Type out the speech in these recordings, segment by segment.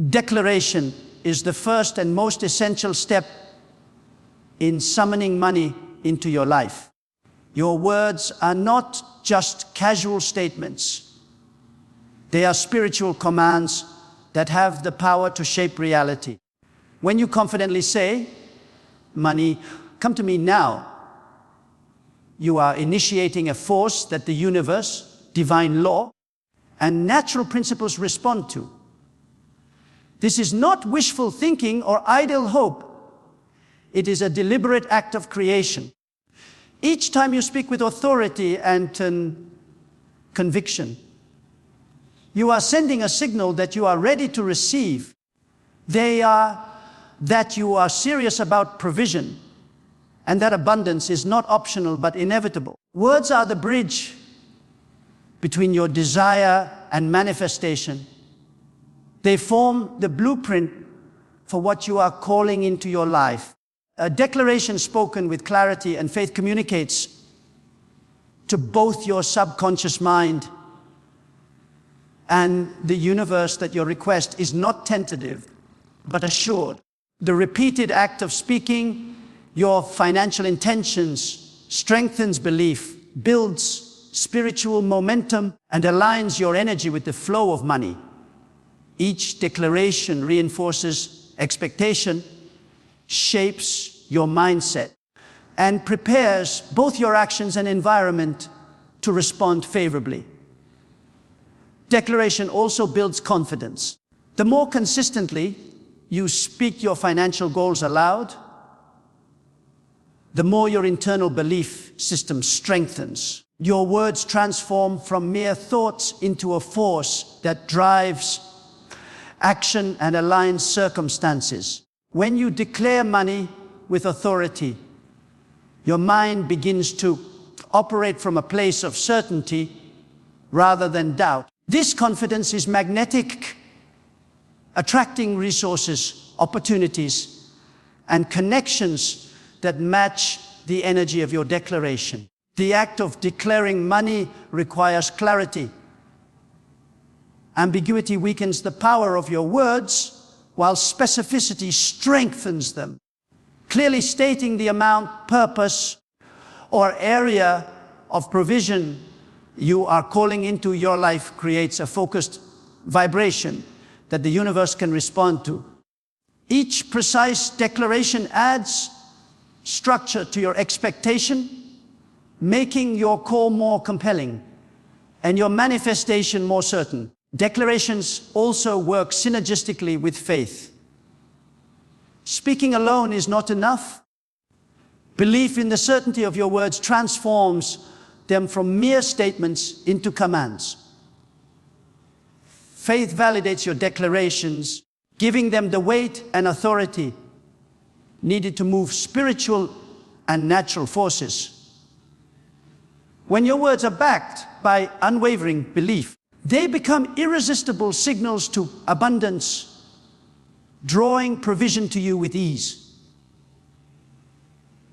Declaration is the first and most essential step in summoning money into your life. Your words are not just casual statements. They are spiritual commands that have the power to shape reality. When you confidently say, "Money, come to me now," you are initiating a force that the universe, divine law, and natural principles respond to. This is not wishful thinking or idle hope. It is a deliberate act of creation. Each time you speak with authority and conviction, you are sending a signal that you are ready to receive. That you are serious about provision, and that abundance is not optional but inevitable. Words are the bridge between your desire and manifestation. They form the blueprint for what you are calling into your life. A declaration spoken with clarity and faith communicates to both your subconscious mind and the universe that your request is not tentative, but assured. The repeated act of speaking your financial intentions strengthens belief, builds spiritual momentum, and aligns your energy with the flow of money. Each declaration reinforces expectation, shapes your mindset, and prepares both your actions and environment to respond favorably. Declaration also builds confidence. The more consistently you speak your financial goals aloud, the more your internal belief system strengthens. Your words transform from mere thoughts into a force that drives action and aligns circumstances. When you declare money with authority, your mind begins to operate from a place of certainty rather than doubt. This confidence is magnetic, attracting resources, opportunities, and connections that match the energy of your declaration. The act of declaring money requires clarity. Ambiguity weakens the power of your words, while specificity strengthens them. Clearly stating the amount, purpose, or area of provision you are calling into your life creates a focused vibration that the universe can respond to. Each precise declaration adds structure to your expectation, making your call more compelling and your manifestation more certain. Declarations also work synergistically with faith. Speaking alone is not enough. Belief in the certainty of your words transforms them from mere statements into commands. Faith validates your declarations, giving them the weight and authority needed to move spiritual and natural forces. When your words are backed by unwavering belief, they become irresistible signals to abundance, drawing provision to you with ease.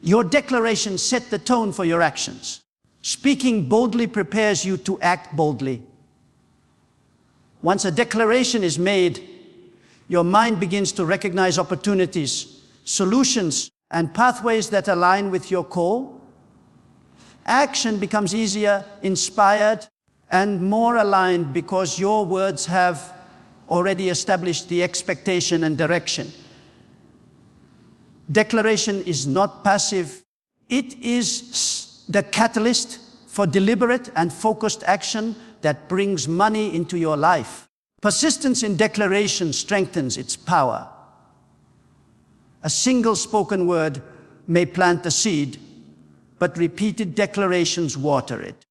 Your declarations set the tone for your actions. Speaking boldly prepares you to act boldly. Once a declaration is made, your mind begins to recognize opportunities, solutions, and pathways that align with your call. Action becomes easier, inspired, and more aligned because your words have already established the expectation and direction. Declaration is not passive. It is the catalyst for deliberate and focused action that brings money into your life. Persistence in declaration strengthens its power. A single spoken word may plant the seed, but repeated declarations water it.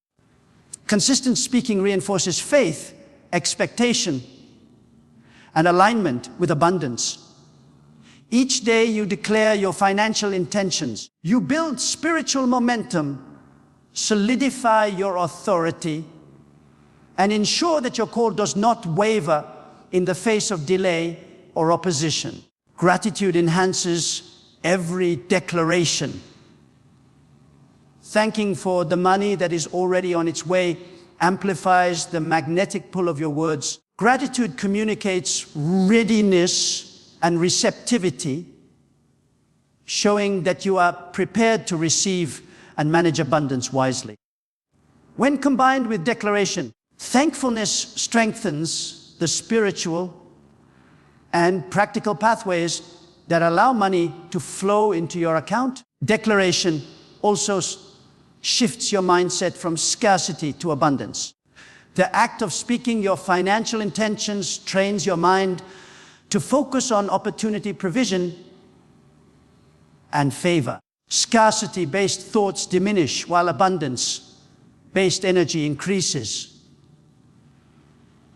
Consistent speaking reinforces faith, expectation, and alignment with abundance. Each day you declare your financial intentions. You build spiritual momentum, solidify your authority, and ensure that your call does not waver in the face of delay or opposition. Gratitude enhances every declaration. Thanking for the money that is already on its way amplifies the magnetic pull of your words, Gratitude communicates readiness and receptivity, showing that you are prepared to receive and manage abundance wisely. When combined with declaration, thankfulness strengthens the spiritual and practical pathways that allow money to flow into your account. Declaration also shifts your mindset from scarcity to abundance. The act of speaking your financial intentions trains your mind to focus on opportunity, provision, and favor. Scarcity-based thoughts diminish while abundance-based energy increases.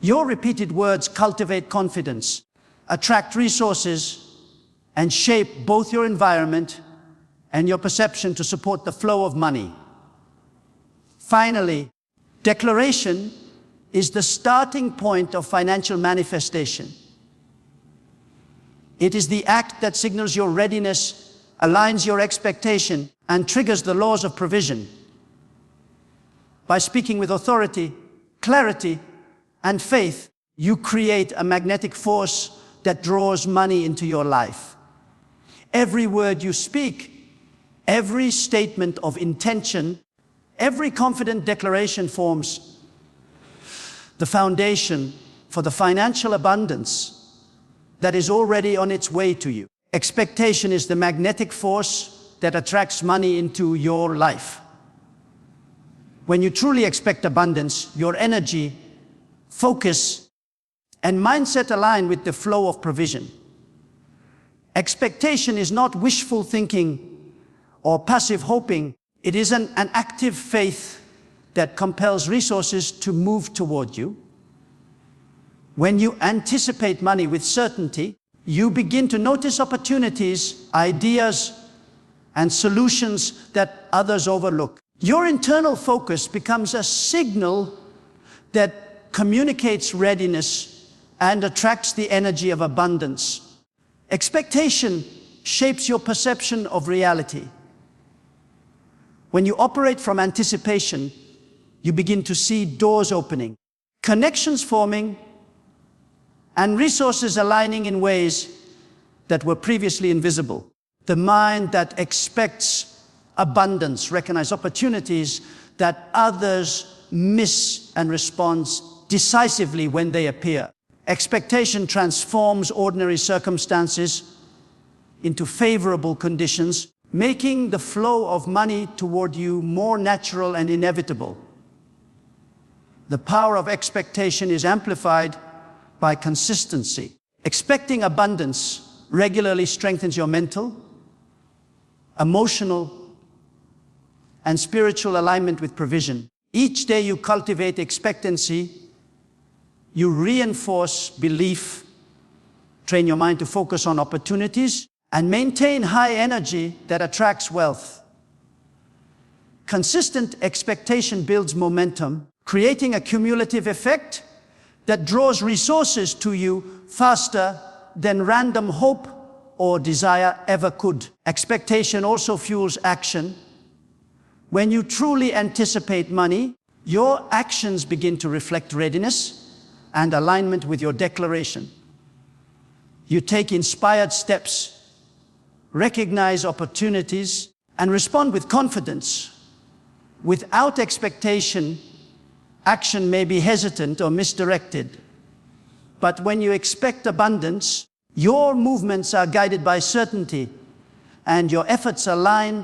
Your repeated words cultivate confidence, attract resources, and shape both your environment and your perception to support the flow of money. Finally, declaration is the starting point of financial manifestation. It is the act that signals your readiness, aligns your expectation, and triggers the laws of provision. By speaking with authority, clarity, and faith, you create a magnetic force that draws money into your life. Every word you speak, every statement of intention, every confident declaration forms the foundation for the financial abundance that is already on its way to you. Expectation is the magnetic force that attracts money into your life. When you truly expect abundance, your energy, focus, and mindset align with the flow of provision. Expectation is not wishful thinking or passive hoping. It is an active faith that compels resources to move toward you. When you anticipate money with certainty, you begin to notice opportunities, ideas, and solutions that others overlook. Your internal focus becomes a signal that communicates readiness and attracts the energy of abundance. Expectation shapes your perception of reality. When you operate from anticipation, you begin to see doors opening, connections forming, and resources aligning in ways that were previously invisible. The mind that expects abundance recognizes opportunities that others miss and responds decisively when they appear. Expectation transforms ordinary circumstances into favorable conditions, making the flow of money toward you more natural and inevitable. The power of expectation is amplified by consistency. Expecting abundance regularly strengthens your mental, emotional, and spiritual alignment with provision. Each day you cultivate expectancy, you reinforce belief, train your mind to focus on opportunities, and maintain high energy that attracts wealth. Consistent expectation builds momentum, creating a cumulative effect that draws resources to you faster than random hope or desire ever could. Expectation also fuels action. When you truly anticipate money, your actions begin to reflect readiness and alignment with your declaration. You take inspired steps, recognize opportunities, and respond with confidence. Without expectation, action may be hesitant or misdirected. But when you expect abundance, your movements are guided by certainty, and your efforts align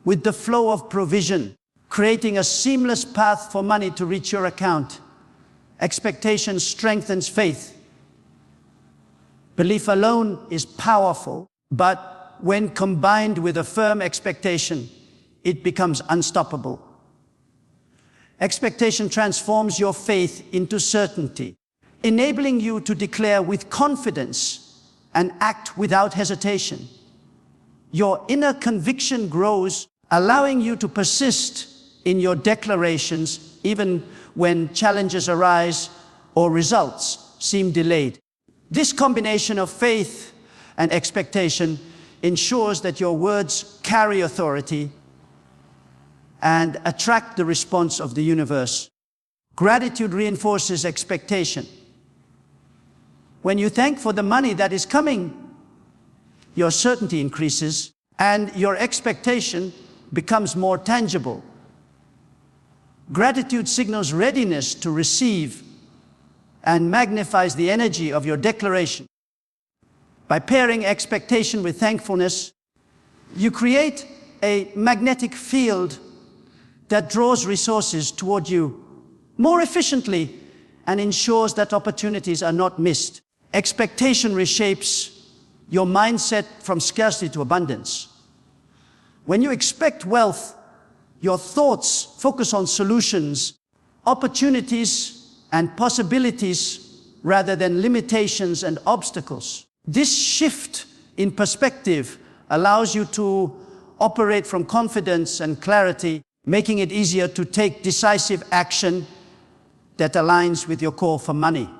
with the flow of provision, creating a seamless path for money to reach your account. Expectation strengthens faith. Belief alone is powerful, but when combined with a firm expectation, it becomes unstoppable. Expectation transforms your faith into certainty, enabling you to declare with confidence and act without hesitation. Your inner conviction grows, allowing you to persist in your declarations even when challenges arise or results seem delayed. This combination of faith and expectation ensures that your words carry authority and attract the response of the universe. Gratitude reinforces expectation. When you thank for the money that is coming, your certainty increases and your expectation becomes more tangible. Gratitude signals readiness to receive and magnifies the energy of your declaration. By pairing expectation with thankfulness, you create a magnetic field that draws resources toward you more efficiently and ensures that opportunities are not missed. Expectation reshapes your mindset from scarcity to abundance. When you expect wealth, your thoughts focus on solutions, opportunities, and possibilities rather than limitations and obstacles. This shift in perspective allows you to operate from confidence and clarity, making it easier to take decisive action that aligns with your call for money.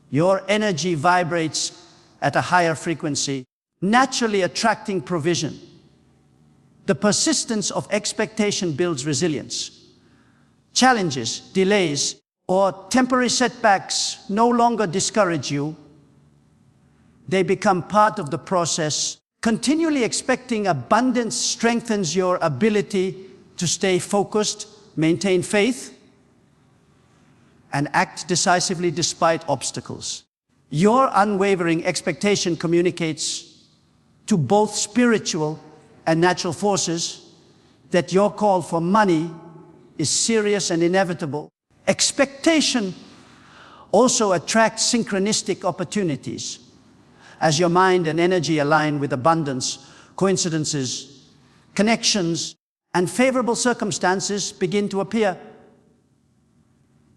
Your energy vibrates at a higher frequency, naturally attracting provision. The persistence of expectation builds resilience. Challenges, delays, or temporary setbacks no longer discourage you. They become part of the process. Continually expecting abundance strengthens your ability to stay focused, maintain faith, and act decisively despite obstacles. Your unwavering expectation communicates to both spiritual and natural forces that your call for money is serious and inevitable. Expectation also attracts synchronistic opportunities. As your mind and energy align with abundance, coincidences, connections, and favorable circumstances begin to appear.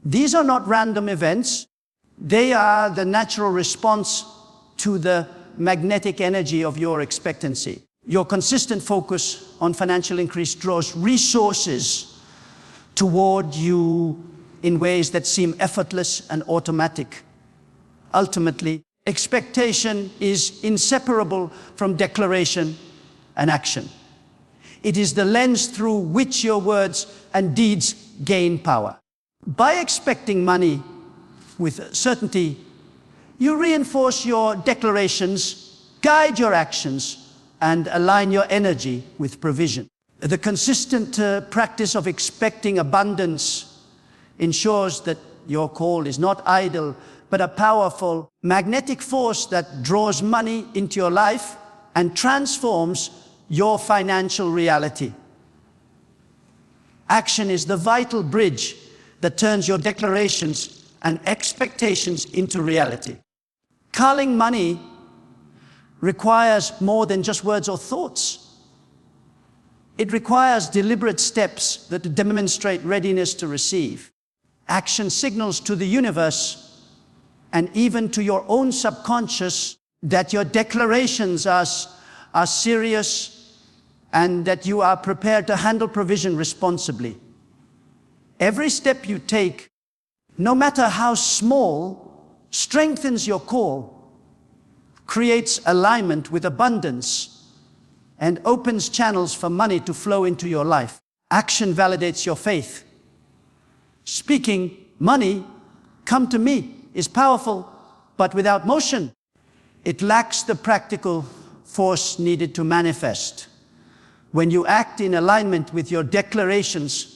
These are not random events. They are the natural response to the magnetic energy of your expectancy. Your consistent focus on financial increase draws resources toward you in ways that seem effortless and automatic. Ultimately, expectation is inseparable from declaration and action. It is the lens through which your words and deeds gain power. By expecting money with certainty, you reinforce your declarations, guide your actions, and align your energy with provision. The consistent practice of expecting abundance ensures that your call is not idle, but a powerful magnetic force that draws money into your life and transforms your financial reality. Action is the vital bridge that turns your declarations and expectations into reality. Calling money requires more than just words or thoughts. It requires deliberate steps that demonstrate readiness to receive. Action signals to the universe and even to your own subconscious that your declarations are serious and that you are prepared to handle provision responsibly. Every step you take, no matter how small, strengthens your call, creates alignment with abundance, and opens channels for money to flow into your life. Action validates your faith. Speaking, "Money, come to me," is powerful, but without motion, it lacks the practical force needed to manifest. When you act in alignment with your declarations,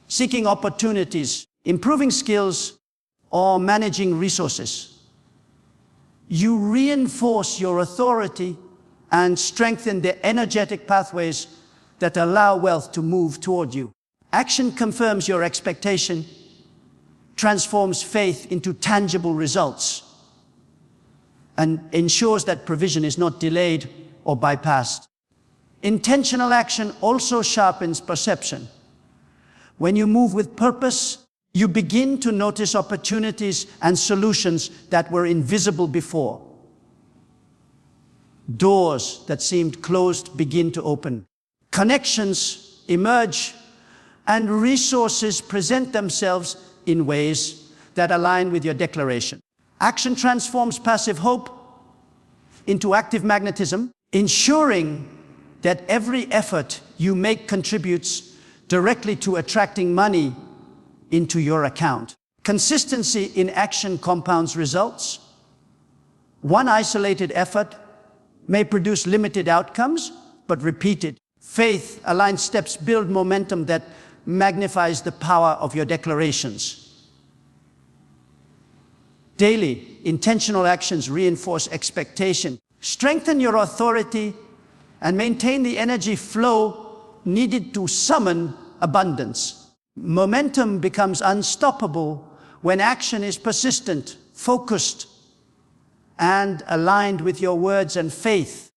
seeking opportunities, improving skills, or managing resources, you reinforce your authority and strengthen the energetic pathways that allow wealth to move toward you. Action confirms your expectation, transforms faith into tangible results, and ensures that provision is not delayed or bypassed. Intentional action also sharpens perception. When you move with purpose, you begin to notice opportunities and solutions that were invisible before. Doors that seemed closed begin to open. Connections emerge, and resources present themselves in ways that align with your declaration. Action transforms passive hope into active magnetism, ensuring that every effort you make contributes directly to attracting money into your account. Consistency in action compounds results. One isolated effort may produce limited outcomes, but repeated faith-aligned steps build momentum that magnifies the power of your declarations. Daily, intentional actions reinforce expectation. Strengthen your authority and maintain the energy flow needed to summon abundance. Momentum becomes unstoppable when action is persistent, focused, and aligned with your words and faith.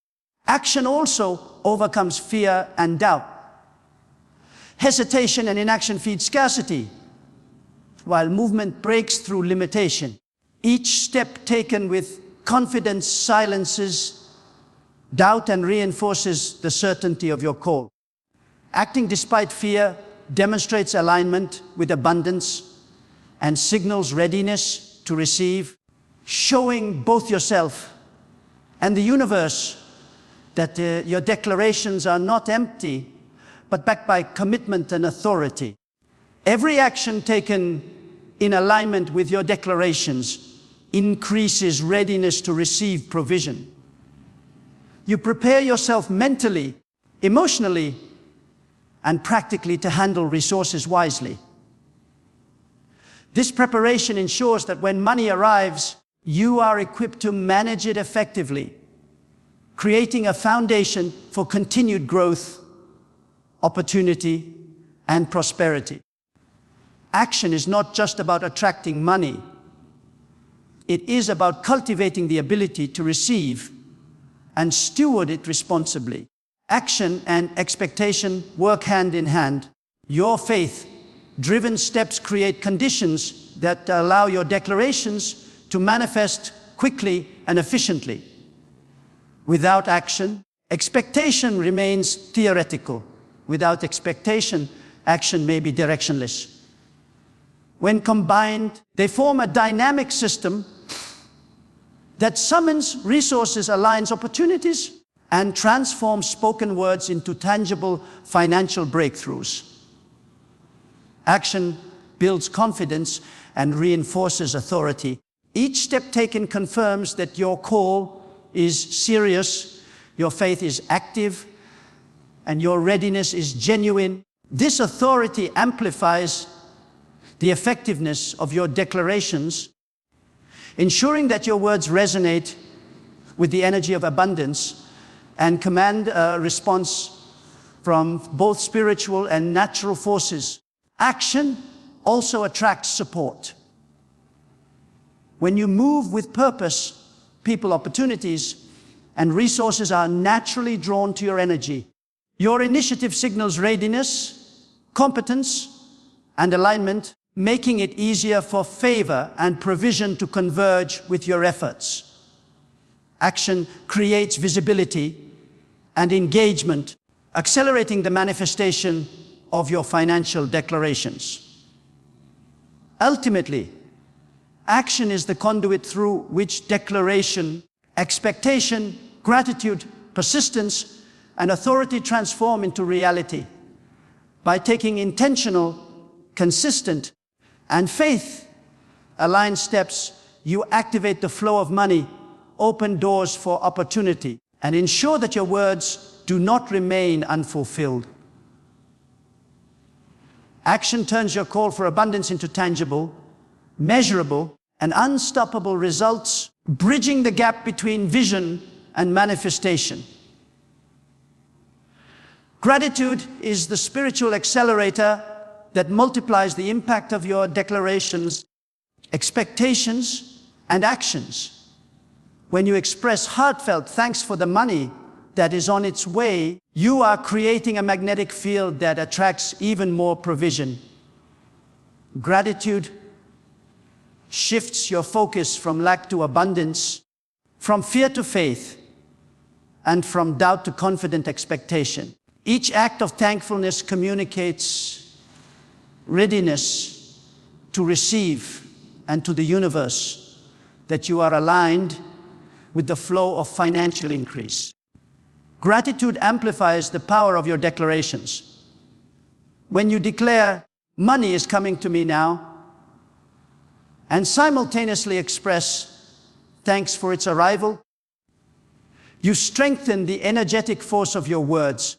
Action also overcomes fear and doubt. Hesitation and inaction feed scarcity, while movement breaks through limitation. Each step taken with confidence silences doubt and reinforces the certainty of your call. Acting despite fear demonstrates alignment with abundance and signals readiness to receive, showing both yourself and the universe that your declarations are not empty, but backed by commitment and authority. Every action taken in alignment with your declarations increases readiness to receive provision. You prepare yourself mentally, emotionally, and practically to handle resources wisely. This preparation ensures that when money arrives, you are equipped to manage it effectively, creating a foundation for continued growth, opportunity, and prosperity. Action is not just about attracting money. It is about cultivating the ability to receive and steward it responsibly. Action and expectation work hand in hand. Your faith-driven steps create conditions that allow your declarations to manifest quickly and efficiently. Without action, expectation remains theoretical. Without expectation, action may be directionless. When combined, they form a dynamic system that summons resources, aligns opportunities, and transforms spoken words into tangible financial breakthroughs. Action builds confidence and reinforces authority. Each step taken confirms that your call is serious, your faith is active, and your readiness is genuine. This authority amplifies the effectiveness of your declarations, ensuring that your words resonate with the energy of abundance and command a response from both spiritual and natural forces. Action also attracts support. When you move with purpose, people, opportunities, and resources are naturally drawn to your energy. Your initiative signals readiness, competence, and alignment, making it easier for favor and provision to converge with your efforts. Action creates visibility and engagement, accelerating the manifestation of your financial declarations. Ultimately, action is the conduit through which declaration, expectation, gratitude, persistence, and authority transform into reality. By taking intentional, consistent, and faith-aligned steps, you activate the flow of money, open doors for opportunity, and ensure that your words do not remain unfulfilled. Action turns your call for abundance into tangible, measurable, and unstoppable results, bridging the gap between vision and manifestation. Gratitude is the spiritual accelerator that multiplies the impact of your declarations, expectations, and actions. When you express heartfelt thanks for the money that is on its way, you are creating a magnetic field that attracts even more provision. Gratitude shifts your focus from lack to abundance, from fear to faith, and from doubt to confident expectation. Each act of thankfulness communicates readiness to receive and to the universe that you are aligned with the flow of financial increase. Gratitude amplifies the power of your declarations. When you declare, money is coming to me now, and simultaneously express thanks for its arrival. You strengthen the energetic force of your words.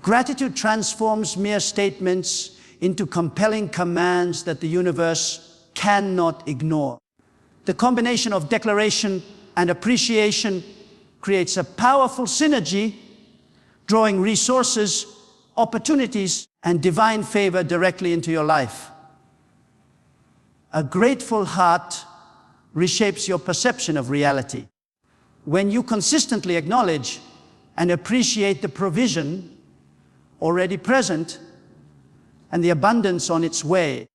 Gratitude transforms mere statements into compelling commands that the universe cannot ignore. The combination of declaration and appreciation creates a powerful synergy, drawing resources, opportunities, and divine favor directly into your life. A grateful heart reshapes your perception of reality. When you consistently acknowledge and appreciate the provision already present and the abundance on its way,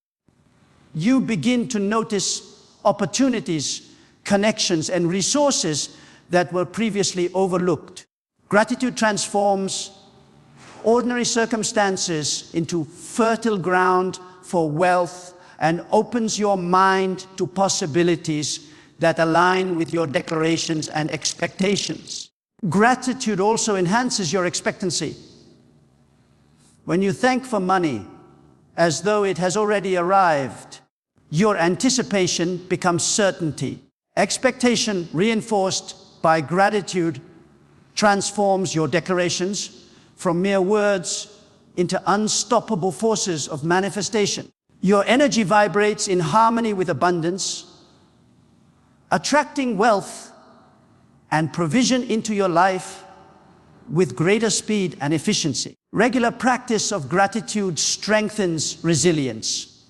you begin to notice opportunities, connections, and resources that were previously overlooked. Gratitude transforms ordinary circumstances into fertile ground for wealth and opens your mind to possibilities that align with your declarations and expectations. Gratitude also enhances your expectancy. When you thank for money as though it has already arrived, your anticipation becomes certainty. Expectation reinforced by gratitude transforms your declarations from mere words into unstoppable forces of manifestation. Your energy vibrates in harmony with abundance, attracting wealth and provision into your life with greater speed and efficiency. Regular practice of gratitude strengthens resilience.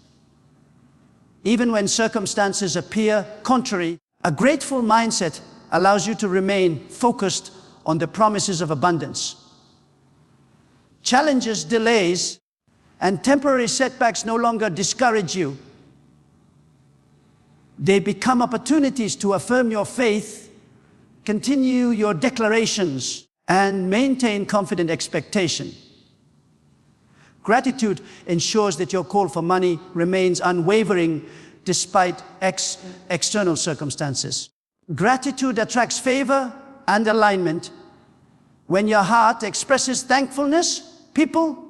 Even when circumstances appear contrary, a grateful mindset allows you to remain focused on the promises of abundance. Challenges, delays, and temporary setbacks no longer discourage you. They become opportunities to affirm your faith, continue your declarations, and maintain confident expectation. Gratitude ensures that your call for money remains unwavering despite external circumstances. Gratitude attracts favor and alignment. When your heart expresses thankfulness, people,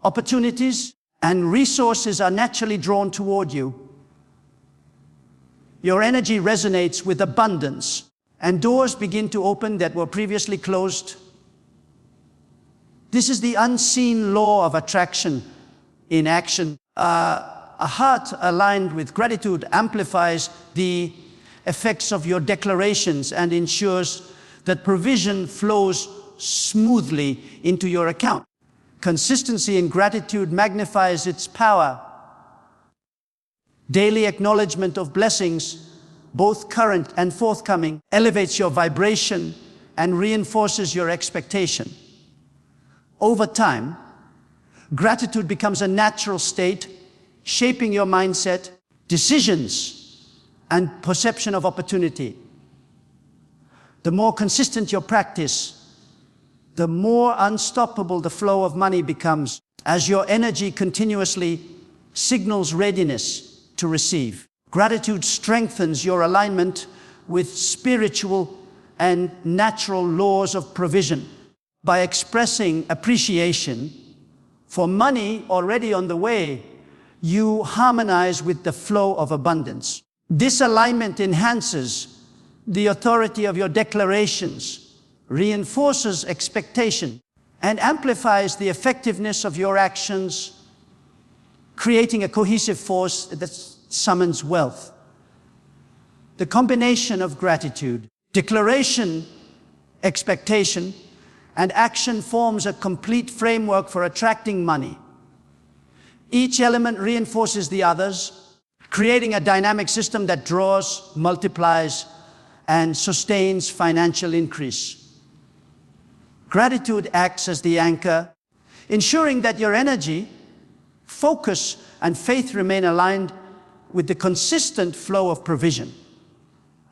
opportunities, and resources are naturally drawn toward you. Your energy resonates with abundance, and doors begin to open that were previously closed. This is the unseen law of attraction in action. A heart aligned with gratitude amplifies the effects of your declarations and ensures that provision flows smoothly into your account. Consistency in gratitude magnifies its power. Daily acknowledgement of blessings, both current and forthcoming, elevates your vibration and reinforces your expectation. Over time, gratitude becomes a natural state, shaping your mindset, decisions, and perception of opportunity. The more consistent your practice, the more unstoppable the flow of money becomes, as your energy continuously signals readiness to receive. Gratitude strengthens your alignment with spiritual and natural laws of provision. By expressing appreciation for money already on the way, you harmonize with the flow of abundance. This alignment enhances the authority of your declarations, reinforces expectation, and amplifies the effectiveness of your actions, creating a cohesive force that summons wealth. The combination of gratitude, declaration, expectation, and action forms a complete framework for attracting money. Each element reinforces the others, creating a dynamic system that draws, multiplies, and sustains financial increase. Gratitude acts as the anchor, ensuring that your energy, focus, and faith remain aligned with the consistent flow of provision.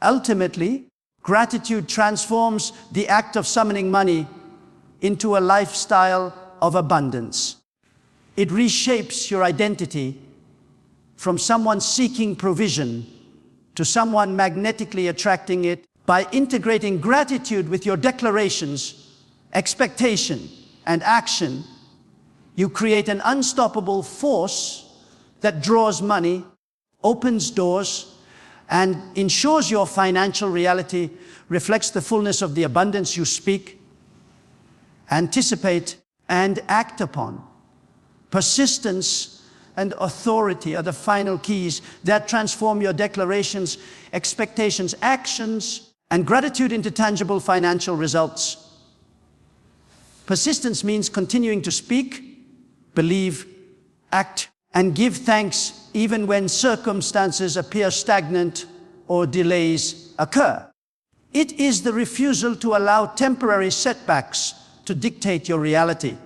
Ultimately, gratitude transforms the act of summoning money into a lifestyle of abundance. It reshapes your identity from someone seeking provision to someone magnetically attracting it. By integrating gratitude with your declarations, expectation, and action, You create an unstoppable force that draws money, opens doors, and ensures your financial reality reflects the fullness of the abundance you speak, anticipate, and act upon. Persistence and authority are the final keys that transform your declarations, expectations, actions, and gratitude into tangible financial results. Persistence means continuing to speak, believe, act, and give thanks even when circumstances appear stagnant or delays occur. It is the refusal to allow temporary setbacks to dictate your reality.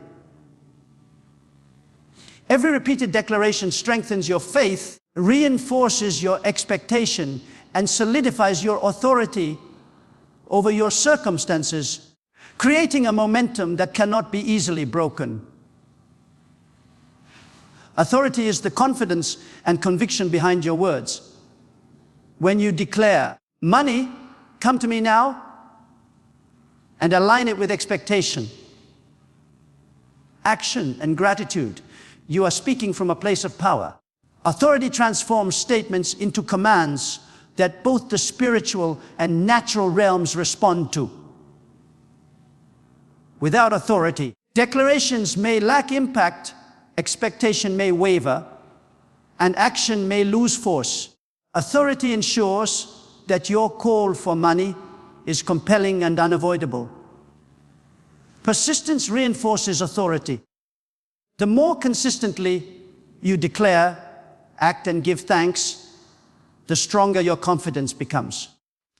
Every repeated declaration strengthens your faith, reinforces your expectation, and solidifies your authority over your circumstances, creating a momentum that cannot be easily broken. Authority is the confidence and conviction behind your words. When you declare, "Money, come to me now," and align it with expectation, action, and gratitude, you are speaking from a place of power. Authority transforms statements into commands that both the spiritual and natural realms respond to. Without authority, declarations may lack impact, expectation may waver, and action may lose force. Authority ensures that your call for money is compelling and unavoidable. Persistence reinforces authority. The more consistently you declare, act, and give thanks, the stronger your confidence becomes.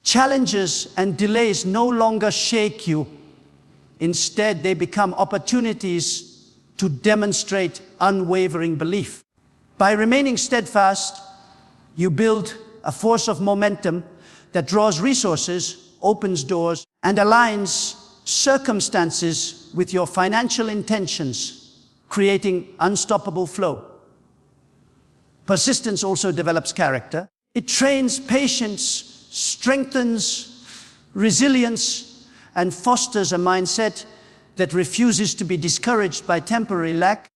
Challenges and delays no longer shake you. Instead, they become opportunities to demonstrate unwavering belief. By remaining steadfast, you build a force of momentum that draws resources, opens doors, and aligns circumstances with your financial intentions, creating unstoppable flow. Persistence also develops character. It trains patience, strengthens resilience, and fosters a mindset that refuses to be discouraged by temporary lack.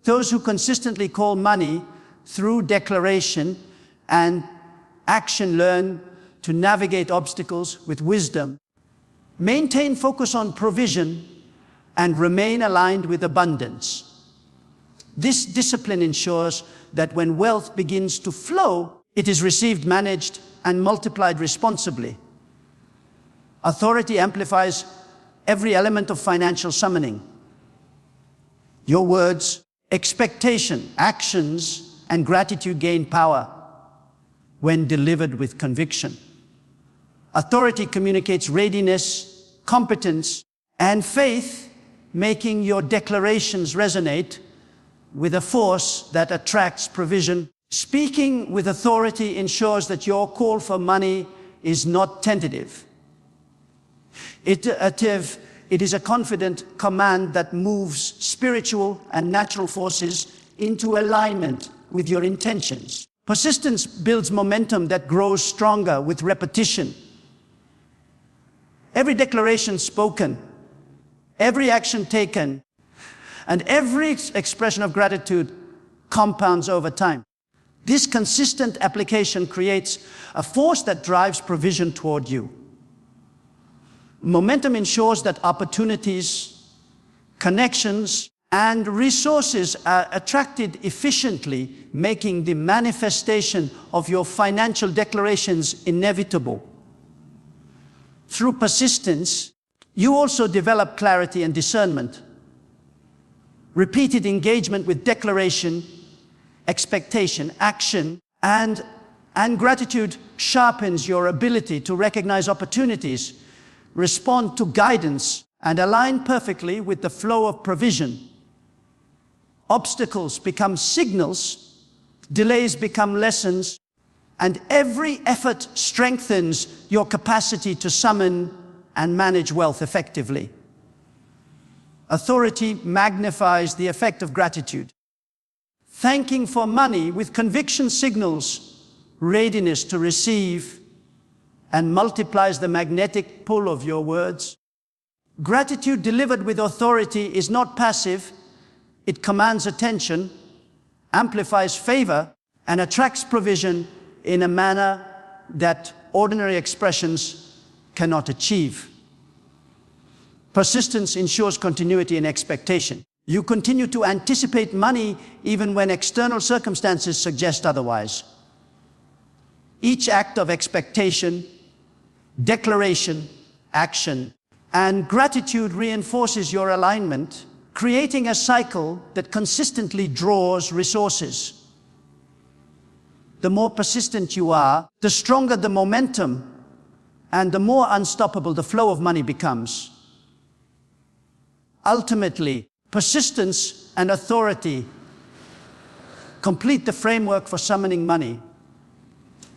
Those who consistently call money through declaration and action learn to navigate obstacles with wisdom, maintain focus on provision, and remain aligned with abundance. This discipline ensures that when wealth begins to flow, it is received, managed, and multiplied responsibly. Authority amplifies every element of financial summoning. Your words, expectation, actions, and gratitude gain power when delivered with conviction. Authority communicates readiness, competence, and faith, making your declarations resonate with a force that attracts provision. Speaking with authority ensures that your call for money is not tentative. It is a confident command that moves spiritual and natural forces into alignment with your intentions. Persistence builds momentum that grows stronger with repetition. Every declaration spoken, every action taken, and every expression of gratitude compounds over time. This consistent application creates a force that drives provision toward you. Momentum ensures that opportunities, connections, and resources are attracted efficiently, making the manifestation of your financial declarations inevitable. Through persistence, you also develop clarity and discernment. Repeated engagement with declaration, expectation, action, and gratitude sharpens your ability to recognize opportunities, respond to guidance, and align perfectly with the flow of provision. Obstacles become signals, delays become lessons, and every effort strengthens your capacity to summon and manage wealth effectively. Authority magnifies the effect of gratitude. Thanking for money with conviction signals readiness to receive and multiplies the magnetic pull of your words. Gratitude delivered with authority is not passive, It commands attention, amplifies favor, and attracts provision in a manner that ordinary expressions cannot achieve. Persistence ensures continuity in expectation. You continue to anticipate money even when external circumstances suggest otherwise. Each act of expectation, declaration, action, and gratitude reinforces your alignment, creating a cycle that consistently draws resources. The more persistent you are, the stronger the momentum, and the more unstoppable the flow of money becomes. Ultimately, persistence and authority complete the framework for summoning money.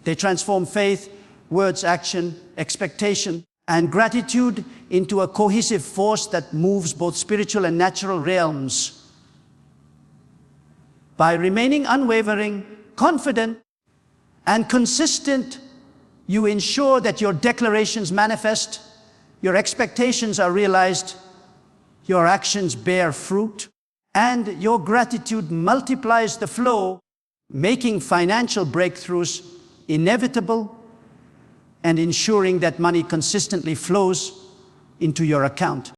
They transform faith, words, action, expectation, and gratitude into a cohesive force that moves both spiritual and natural realms. By remaining unwavering, confident, and consistent, you ensure that your declarations manifest, your expectations are realized, your actions bear fruit, and your gratitude multiplies the flow, making financial breakthroughs inevitable and ensuring that money consistently flows into your account.